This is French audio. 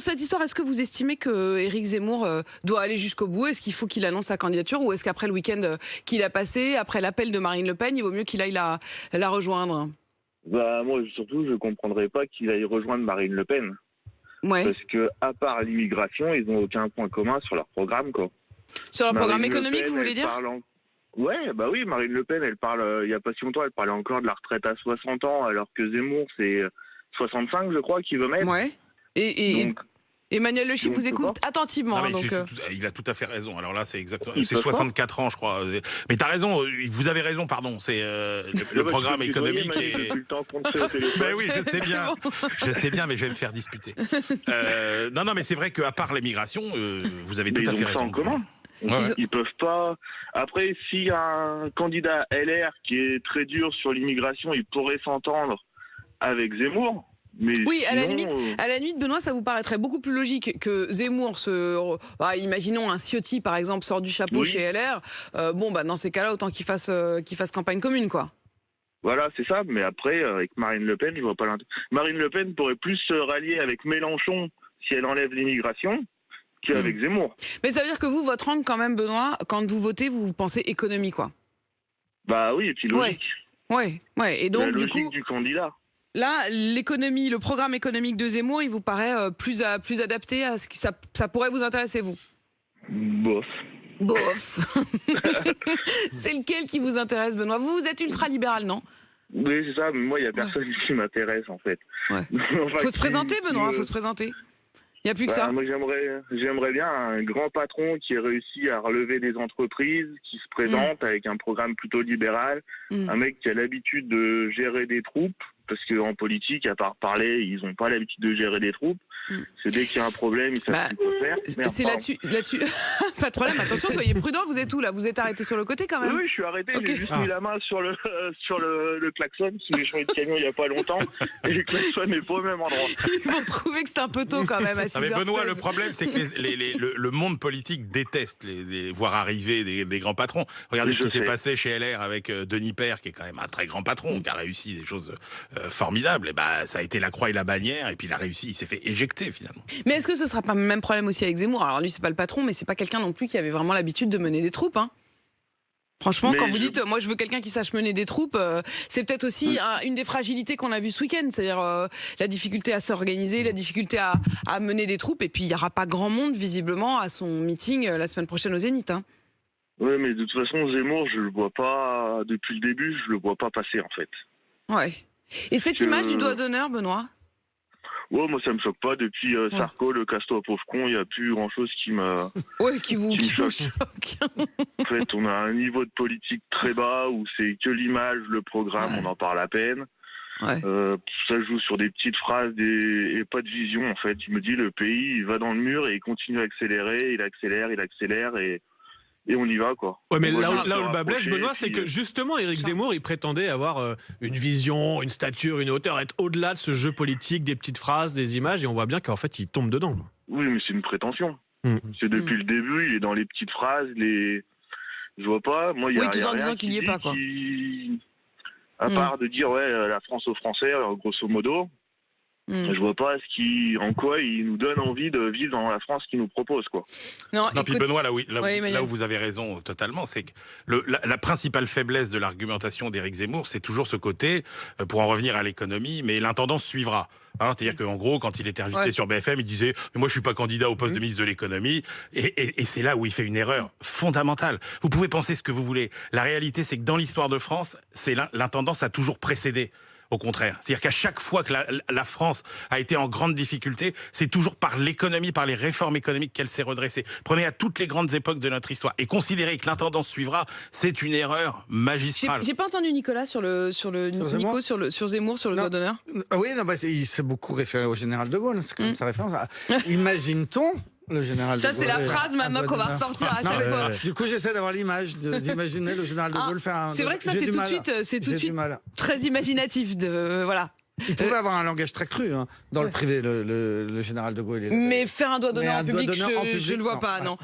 Sur cette histoire, est-ce que vous estimez que Éric Zemmour doit aller jusqu'au bout? Est-ce qu'il faut qu'il annonce sa candidature, ou est-ce qu'après le week-end qu'il a passé, après l'appel de Marine Le Pen, il vaut mieux qu'il aille la rejoindre? Bah, moi, surtout, je ne comprendrais pas qu'il aille rejoindre Marine Le Pen. Ouais. Parce que, à part l'immigration, ils n'ont aucun point commun sur leur programme, quoi. Sur leur programme Marine Le économique, Pen, vous voulez elle dire? Ouais, bah oui, Marine Le Pen, elle parle, il n'y a pas si longtemps, elle parlait encore de la retraite à 60 ans, alors que Zemmour, c'est 65, je crois, qu'il veut mettre. Ouais. Et Donc, Emmanuel Le Chypre vous écoute attentivement. Non, mais il a tout à fait raison. Alors là, c'est exactement. C'est 64 ans, je crois. Mais t'as raison. Vous avez raison. Pardon. C'est le programme économique. Ben oui, je sais bien. Je sais bien, mais je vais me faire disputer. Non, mais c'est vrai qu'à part l'immigration, vous avez tout à fait raison. Ça en commun. Ils peuvent pas. Après, s'il y a un candidat LR qui est très dur sur l'immigration, il pourrait s'entendre avec Zemmour. Mais oui, sinon, à la limite, Benoît, ça vous paraîtrait beaucoup plus logique que Zemmour imaginons un Ciotti, par exemple, sort du chapeau chez LR. Dans ces cas-là, autant qu'il fasse campagne commune, quoi. Voilà, c'est ça. Mais après, avec Marine Le Pen, je vois pas l'intérêt. Marine Le Pen pourrait plus se rallier avec Mélenchon si elle enlève l'immigration qu'avec Zemmour. Mais ça veut dire que vous, votre angle, quand même, Benoît, quand vous votez, vous pensez économie, quoi. Bah oui, et puis logique. Ouais. Et donc, la du logique coup, du candidat. Là, l'économie, le programme économique de Zemmour, il vous paraît plus adapté à ce que ça pourrait vous intéresser, vous? Bof. C'est lequel qui vous intéresse, Benoît? Vous êtes ultra-libéral, non? Oui, c'est ça, mais moi, il n'y a personne qui m'intéresse, en fait. Ouais. Faut se présenter, Benoît, faut se présenter. Il n'y a plus que ça. Moi, j'aimerais bien un grand patron qui ait réussi à relever des entreprises, qui se présente avec un programme plutôt libéral, un mec qui a l'habitude de gérer des troupes, parce qu'en politique, à part parler, ils n'ont pas l'habitude de gérer des troupes. C'est dès qu'il y a un problème, ils savent plus quoi faire. C'est là-dessus. Pas de problème, attention, soyez prudent, vous êtes où là? Vous êtes arrêté sur le côté quand même? Oui, je suis arrêté, j'ai juste mis la main sur le klaxon, parce que j'ai changé de camion il n'y a pas longtemps, et le klaxon n'est pas au même endroit. Ils vont trouver que c'est un peu tôt quand même à 6h16. Mais Benoît, le problème, c'est que le monde politique déteste voir arriver des grands patrons. Regardez ce qui s'est passé chez LR avec Denis Père, qui est quand même un très grand patron, qui a réussi des choses formidables. Et ça a été la croix et la bannière, et puis il a réussi, il s'est fait éjecter finalement. Mais est-ce que ce sera pas le même problème aussi avec Zemmour? Alors lui, c'est pas le patron, mais c'est pas quelqu'un non plus qui avait vraiment l'habitude de mener des troupes, hein. Franchement, quand vous dites, moi je veux quelqu'un qui sache mener des troupes, c'est peut-être aussi une des fragilités qu'on a vues ce week-end, c'est-à-dire la difficulté à s'organiser, la difficulté à mener des troupes, et puis il n'y aura pas grand monde visiblement à son meeting la semaine prochaine au Zénith, hein. Oui, mais de toute façon, Zemmour, je le vois pas, depuis le début, je le vois pas passer en fait. Ouais. Et cette image du doigt d'honneur, Benoît? Ouais, moi ça me choque pas. Depuis Sarko, le casse-toi pauvre con, il n'y a plus grand-chose qui me. Ouais, qui vous choque. En fait, on a un niveau de politique très bas où c'est que l'image, le programme, on en parle à peine. Ouais. Ça joue sur des petites phrases et pas de vision en fait. Je me dis le pays, il va dans le mur et il continue à accélérer, il accélère et on y va, quoi. Ouais, mais là où le bas blesse, Benoît, c'est que justement, Éric Zemmour, il prétendait avoir une vision, une stature, une hauteur, être au-delà de ce jeu politique, des petites phrases, des images, et on voit bien qu'en fait, il tombe dedans. Oui, mais c'est une prétention. C'est depuis le début, il est dans les petites phrases, je vois pas. Moi, il y a tout en rien disant qu'il n'y est pas, quoi. À part de dire, la France aux Français, grosso modo. Je vois pas en quoi il nous donne envie de vivre dans la France qu'il nous propose, quoi. Non, puis Benoît, là où vous avez raison totalement, c'est que la principale faiblesse de l'argumentation d'Éric Zemmour, c'est toujours ce côté, pour en revenir à l'économie, mais l'intendance suivra. C'est-à-dire qu'en gros, quand il était invité sur BFM, il disait « moi je suis pas candidat au poste de ministre de l'économie », et c'est là où il fait une erreur fondamentale. Vous pouvez penser ce que vous voulez. La réalité, c'est que dans l'histoire de France, l'intendance a toujours précédé. Au contraire. C'est-à-dire qu'à chaque fois que la France a été en grande difficulté, c'est toujours par l'économie, par les réformes économiques qu'elle s'est redressée. Prenez à toutes les grandes époques de notre histoire. Et considérer que l'intendance suivra, c'est une erreur magistrale. J'ai pas entendu Nicolas sur Zemmour, sur le doigt d'honneur. Oui, il s'est beaucoup référé au général de Gaulle, c'est quand même sa référence. Imagine-t-on le général de Gaulle. Ça, c'est la phrase maintenant qu'on va ressortir à chaque fois. Du coup, j'essaie d'avoir l'image, d'imaginer le général de Gaulle faire un... C'est vrai que ça, c'est tout de suite très imaginatif. Voilà. Il pouvait avoir un langage très cru dans le privé, le général de Gaulle. Mais faire un doigt d'honneur en public, je ne le vois pas, non.